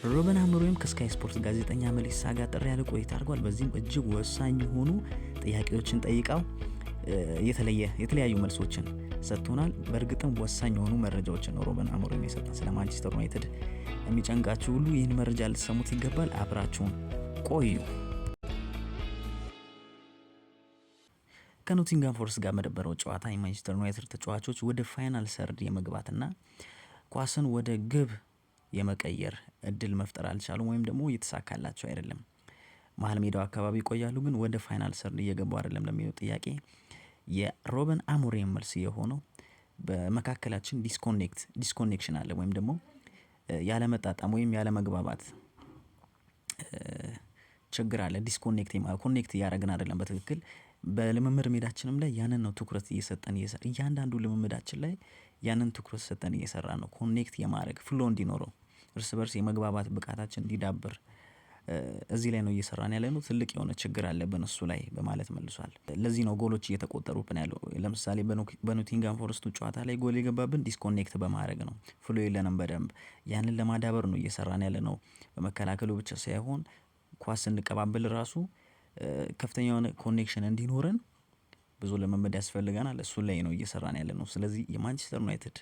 ሩበን አሞሪም ከስካይ ስፖርት ጋዜጠኛ መሊሳ ጋር ጥሪ ያለ ቆይታ አድርጓል። በዚህም እጅግ ወሳኝ የሆኑ ጥያቄዎችን ጠይቀው የተለያዩ መልሶችን ሰጥቶናል። በእርግጥም ወሳኝ የሆኑ መረጃዎችን ነው ሩበን አሞሪም የሰጠን። ስለ ማንቸስተር ዩናይትድ የሚጨንቃችሁ ሁሉ ይህን መረጃ ልትሰሙት ይገባል። አብራችሁን ቆዩ። ከኖቲንጋም ፎረስት ጋር በነበረው ጨዋታ የማንቸስተር ዩናይትድ ተጫዋቾች ወደ ፋይናል ሰርድ የመግባትና ኳስን ወደ ግብ የመቀየር እድል መፍጠር አልቻሉም፣ ወይም ደግሞ እየተሳካላቸው አይደለም። መሀል ሜዳው አካባቢ ይቆያሉ፣ ግን ወደ ፋይናል ሰርድ እየገቡ አይደለም ለሚለው ጥያቄ የሩበን አሞሪም መልስ የሆነው በመካከላችን ዲስኮኔክሽን አለ፣ ወይም ደግሞ ያለመጣጣም ወይም ያለመግባባት ችግር አለ። ኮኔክት እያደረግን አይደለም በትክክል። በልምምድ ሜዳችንም ላይ ያንን ነው ትኩረት እየሰጠን እያንዳንዱ ልምምዳችን ላይ ያንን ትኩረት ሰጠን እየሰራ ነው። ኮኔክት የማድረግ ፍሎ እንዲኖረው እርስ በርስ የመግባባት ብቃታችን እንዲዳብር እዚህ ላይ ነው እየሰራን ያለ ነው። ትልቅ የሆነ ችግር አለብን እሱ ላይ በማለት መልሷል። ለዚህ ነው ጎሎች እየተቆጠሩብን ያለው። ለምሳሌ በኖቲንጋም ፎረስቱ ጨዋታ ላይ ጎል የገባብን ዲስኮኔክት በማድረግ ነው። ፍሎ የለንም በደንብ። ያንን ለማዳበር ነው እየሰራን ያለ ነው። በመከላከሉ ብቻ ሳይሆን ኳስ እንቀባበል ራሱ ከፍተኛ የሆነ ኮኔክሽን እንዲኖረን ብዙ ልምምድ ያስፈልገናል። እሱ ላይ ነው እየሰራን ያለ ነው። ስለዚህ የማንቸስተር ዩናይትድ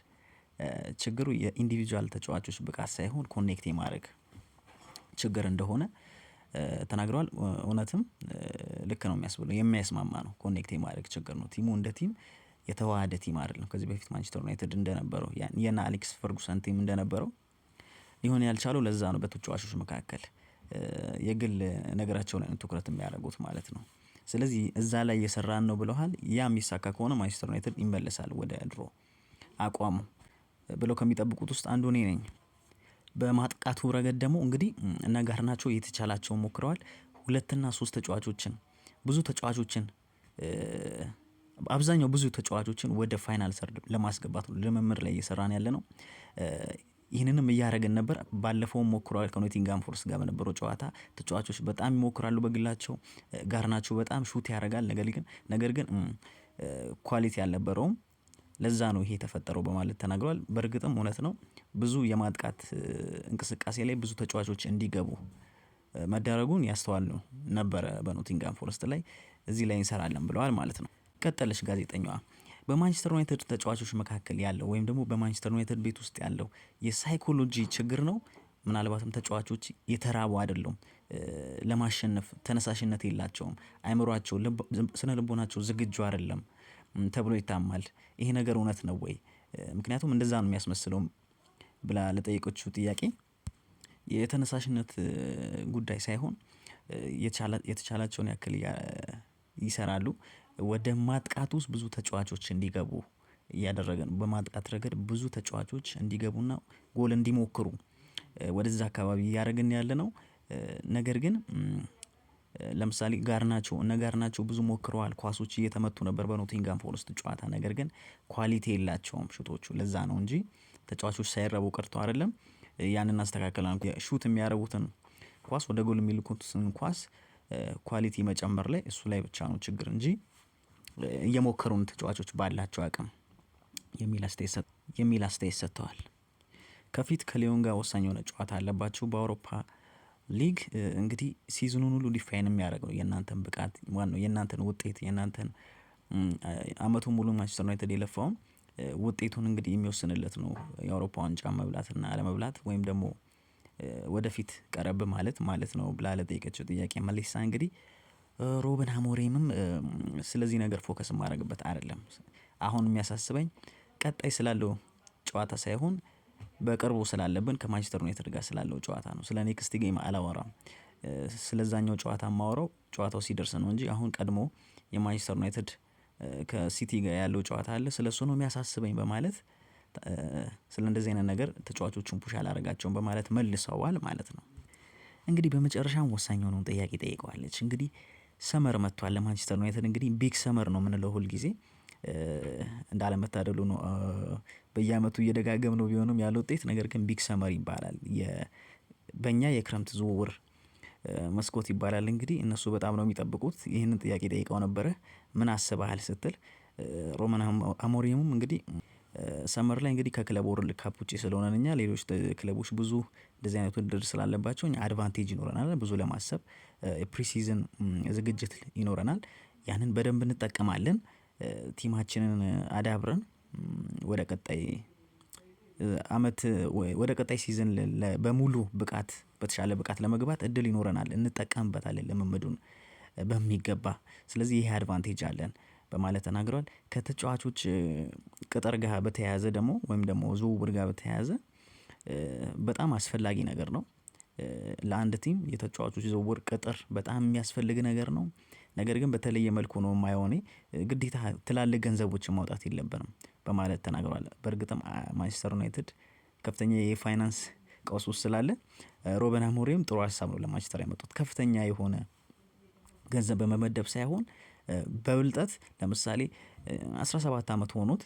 ችግሩ የኢንዲቪጁዋል ተጫዋቾች ብቃት ሳይሆን ኮኔክት የማድረግ ችግር እንደሆነ ተናግረዋል። እውነትም ልክ ነው የሚያስብለው የሚያስማማ ነው። ኮኔክት የማድረግ ችግር ነው። ቲሙ እንደ ቲም የተዋሃደ ቲም አይደለም። ከዚህ በፊት ማንቸስተር ዩናይትድ እንደነበረው የና አሌክስ ፈርጉሰን ቲም እንደነበረው ሊሆን ያልቻለው ለዛ ነው። በተጫዋቾች መካከል የግል ነገራቸው ላይ ትኩረት የሚያደርጉት ማለት ነው። ስለዚህ እዛ ላይ እየሰራን ነው ብለዋል። ያ የሚሳካ ከሆነ ማንቸስተር ዩናይትድ ይመለሳል ወደ ድሮ አቋሙ ብለው ከሚጠብቁት ውስጥ አንዱ እኔ ነኝ። በማጥቃቱ ረገድ ደግሞ እንግዲህ እነ ጋርናቾ የተቻላቸውን ሞክረዋል። 2 እና 3 ተጫዋቾችን አብዛኛው ብዙ ተጫዋቾችን ወደ ፋይናል ሰርድ ለማስገባት ነው ልምምድ ላይ እየሰራን ያለ ነው። ይህንንም እያደረግን ነበር። ባለፈውም ሞክረዋል። ከኖቲንጋም ፎረስት ጋር በነበረው ጨዋታ ተጫዋቾች በጣም ይሞክራሉ በግላቸው። ጋርናቾ በጣም ሹት ያደርጋል፣ ነገር ግን ኳሊቲ አልነበረውም። ለዛ ነው ይሄ የተፈጠረው በማለት ተናግረዋል። በእርግጥም እውነት ነው። ብዙ የማጥቃት እንቅስቃሴ ላይ ብዙ ተጫዋቾች እንዲገቡ መደረጉን ያስተዋል ነው ነበረ በኖቲንጋም ፎረስት ላይ። እዚህ ላይ እንሰራለን ብለዋል ማለት ነው። ቀጠለች ጋዜጠኛዋ። በማንቸስተር ዩናይትድ ተጫዋቾች መካከል ያለው ወይም ደግሞ በማንቸስተር ዩናይትድ ቤት ውስጥ ያለው የሳይኮሎጂ ችግር ነው። ምናልባትም ተጫዋቾች የተራቡ አይደሉም፣ ለማሸነፍ ተነሳሽነት የላቸውም፣ አይምሯቸው ስነ ልቦናቸው ዝግጁ አይደለም ተብሎ ይታማል። ይሄ ነገር እውነት ነው ወይ? ምክንያቱም እንደዛ ነው የሚያስመስለው ብላ ለጠየቀችው ጥያቄ የተነሳሽነት ጉዳይ ሳይሆን የተቻላቸውን ያክል ይሰራሉ። ወደ ማጥቃት ውስጥ ብዙ ተጫዋቾች እንዲገቡ እያደረገ ነው። በማጥቃት ረገድ ብዙ ተጫዋቾች እንዲገቡና ጎል እንዲሞክሩ ወደዛ አካባቢ እያደረግን ያለ ነው። ነገር ግን ለምሳሌ ጋርናቾ ብዙ ሞክረዋል። ኳሶች እየተመቱ ነበር በኖቲንጋም ፎረስት ጨዋታ። ነገር ግን ኳሊቲ የላቸውም ሹቶቹ። ለዛ ነው እንጂ ተጫዋቾች ሳይረቡ ቀርተው አይደለም። ያንን አስተካክለናል። ሹት የሚያረቡትን ኳስ ወደ ጎል የሚልኩትን ኳስ ኳሊቲ መጨመር ላይ እሱ ላይ ብቻ ነው ችግር እንጂ እየሞከሩን ተጫዋቾች ባላቸው አቅም የሚል አስተያየት ሰጥተዋል። ከፊት ከሊዮን ጋር ወሳኝ የሆነ ጨዋታ አለባቸው በአውሮፓ ሊግ። እንግዲህ ሲዝኑን ሁሉ ዲፋይን የሚያደርገው የእናንተን ብቃት ዋናው የእናንተን ውጤት የእናንተን አመቱን ሙሉ ማንቸስተር ዩናይትድ የለፋውን ውጤቱን እንግዲህ የሚወስንለት ነው የአውሮፓ ዋንጫ መብላትና አለመብላት ወይም ደግሞ ወደፊት ቀረብ ማለት ነው ብላ ለጠየቀችው ጥያቄ መሊሳ እንግዲህ ሩበን አሞሪምም ስለዚህ ነገር ፎከስ ማድረግበት አይደለም። አሁን የሚያሳስበኝ ቀጣይ ስላለው ጨዋታ ሳይሆን በቅርቡ ስላለብን ከማንቸስተር ዩናይትድ ጋር ስላለው ጨዋታ ነው። ስለ ኔክስት ጌም አላወራም። ስለዛኛው ጨዋታ ማወራው ጨዋታው ሲደርስ ነው እንጂ አሁን ቀድሞ የማንቸስተር ዩናይትድ ከሲቲ ጋር ያለው ጨዋታ አለ። ስለሱ ነው የሚያሳስበኝ በማለት ስለ እንደዚህ አይነት ነገር ተጫዋቾቹን ፑሽ አላረጋቸውም በማለት መልሰዋል ማለት ነው። እንግዲህ በመጨረሻም ወሳኝ የሆነውን ጥያቄ ጠይቀዋለች። እንግዲህ ሰመር መጥቷል ለማንቸስተር ዩናይትድ። እንግዲህ ቢግ ሰመር ነው የምንለው ሁል ጊዜ እንዳለመታደሉ ነው በየአመቱ እየደጋገም ነው ቢሆንም ያለው ውጤት። ነገር ግን ቢግ ሰመር ይባላል። በእኛ የክረምት ዝውውር መስኮት ይባላል። እንግዲህ እነሱ በጣም ነው የሚጠብቁት። ይህንን ጥያቄ ጠይቀው ነበረ ምን አስበሃል ስትል ሩበን አሞሪምም እንግዲህ ሰመር ላይ እንግዲህ ከክለብ ወርልድ ካፕ ውጪ ስለሆነን እኛ ሌሎች ክለቦች ብዙ እንደዚህ አይነት ውድድር ስላለባቸው እኛ አድቫንቴጅ ይኖረናል ብዙ ለማሰብ ፕሪሲዝን ዝግጅት ይኖረናል። ያንን በደንብ እንጠቀማለን። ቲማችንን አዳብረን ወደ ቀጣይ አመት ወደ ቀጣይ ሲዝን በሙሉ ብቃት በተሻለ ብቃት ለመግባት እድል ይኖረናል። እንጠቀምበታለን ልምምዱን በሚገባ። ስለዚህ ይሄ አድቫንቴጅ አለን በማለት ተናግረዋል። ከተጫዋቾች ቅጥር ጋር በተያያዘ ደግሞ ወይም ደግሞ ዝውውር ጋር በተያያዘ በጣም አስፈላጊ ነገር ነው። ለአንድ ቲም የተጫዋቾች ዝውውር ቅጥር በጣም የሚያስፈልግ ነገር ነው። ነገር ግን በተለየ መልኩ ነው የማየው እኔ። ግዴታ ትላልቅ ገንዘቦችን ማውጣት የለብንም በማለት ተናግረዋል። በእርግጥም ማንቸስተር ዩናይትድ ከፍተኛ የፋይናንስ ቀውስ ውስጥ ስላለ ሩበን አሞሪም ጥሩ ሀሳብ ነው ለማንቸስተር ያመጡት። ከፍተኛ የሆነ ገንዘብ በመመደብ ሳይሆን በብልጠት ለምሳሌ 17 ዓመት ሆኖት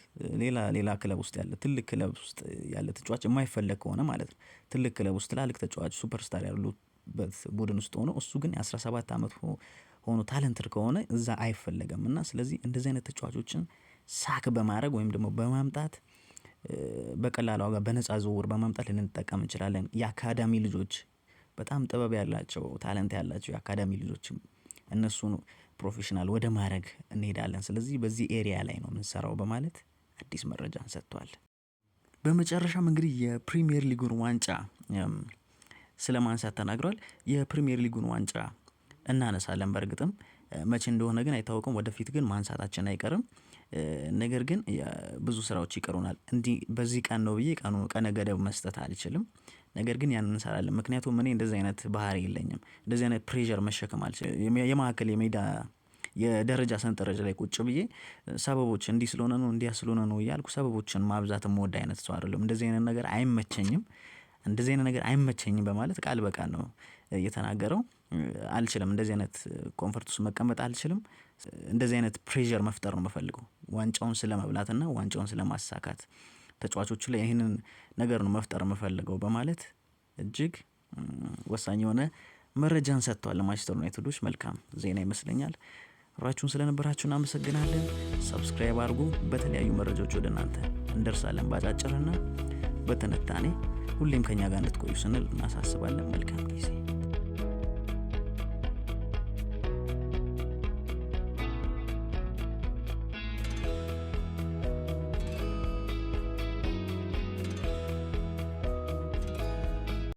ሌላ ክለብ ውስጥ ያለ ትልቅ ክለብ ውስጥ ያለ ተጫዋች የማይፈለግ ከሆነ ማለት ነው ትልቅ ክለብ ውስጥ ትላልቅ ተጫዋች ሱፐርስታር ያሉበት ቡድን ውስጥ ሆኖ እሱ ግን የ17 ዓመት ሆኖ ታለንትድ ከሆነ እዛ አይፈለግም እና ስለዚህ እንደዚህ አይነት ተጫዋቾችን ሳክ በማድረግ ወይም ደግሞ በማምጣት በቀላል ዋጋ በነፃ ዝውውር በማምጣት ልንጠቀም እንችላለን። የአካዳሚ ልጆች በጣም ጥበብ ያላቸው ታለንት ያላቸው የአካዳሚ ልጆችም እነሱን ፕሮፌሽናል ወደ ማድረግ እንሄዳለን። ስለዚህ በዚህ ኤሪያ ላይ ነው የምንሰራው በማለት አዲስ መረጃን ሰጥቷል። በመጨረሻም እንግዲህ የፕሪሚየር ሊጉን ዋንጫ ስለ ማንሳት ተናግሯል። የፕሪሚየር ሊጉን ዋንጫ እናነሳለን። በእርግጥም መቼ እንደሆነ ግን አይታወቅም። ወደፊት ግን ማንሳታችን አይቀርም። ነገር ግን ብዙ ስራዎች ይቀሩናል። እንዲህ በዚህ ቀን ነው ብዬ ቀነ ገደብ መስጠት አልችልም። ነገር ግን ያንን እንሰራለን። ምክንያቱም እኔ እንደዚህ አይነት ባህሪ የለኝም። እንደዚህ አይነት ፕሬዠር መሸከም አልችልም። የማዕከል የሜዳ የደረጃ ሰንጠረዥ ላይ ቁጭ ብዬ ሰበቦች እንዲህ ስለሆነ ነው እንዲያ ስለሆነ ነው እያልኩ ሰበቦችን ማብዛት የምወድ አይነት ሰው አይደለም። እንደዚህ አይነት ነገር አይመቸኝም በማለት ቃል በቃል ነው የተናገረው። አልችልም፣ እንደዚህ አይነት ኮንፈርት ውስጥ መቀመጥ አልችልም። እንደዚህ አይነት ፕሬዠር መፍጠር ነው የምፈልገው ዋንጫውን ስለመብላትና ዋንጫውን ስለማሳካት ተጫዋቾቹ ላይ ይህንን ነገር ነው መፍጠር የምፈልገው በማለት እጅግ ወሳኝ የሆነ መረጃን ሰጥቷል ለማንቸስተር ዩናይትዶች። መልካም ዜና ይመስለኛል። አብራችሁን ስለነበራችሁ እናመሰግናለን። ሰብስክራይብ አድርጉ። በተለያዩ መረጃዎች ወደ እናንተ እንደርሳለን ባጫጭርና በትንታኔ። ሁሌም ከኛ ጋር እንድትቆዩ ስንል እናሳስባለን። መልካም ጊዜ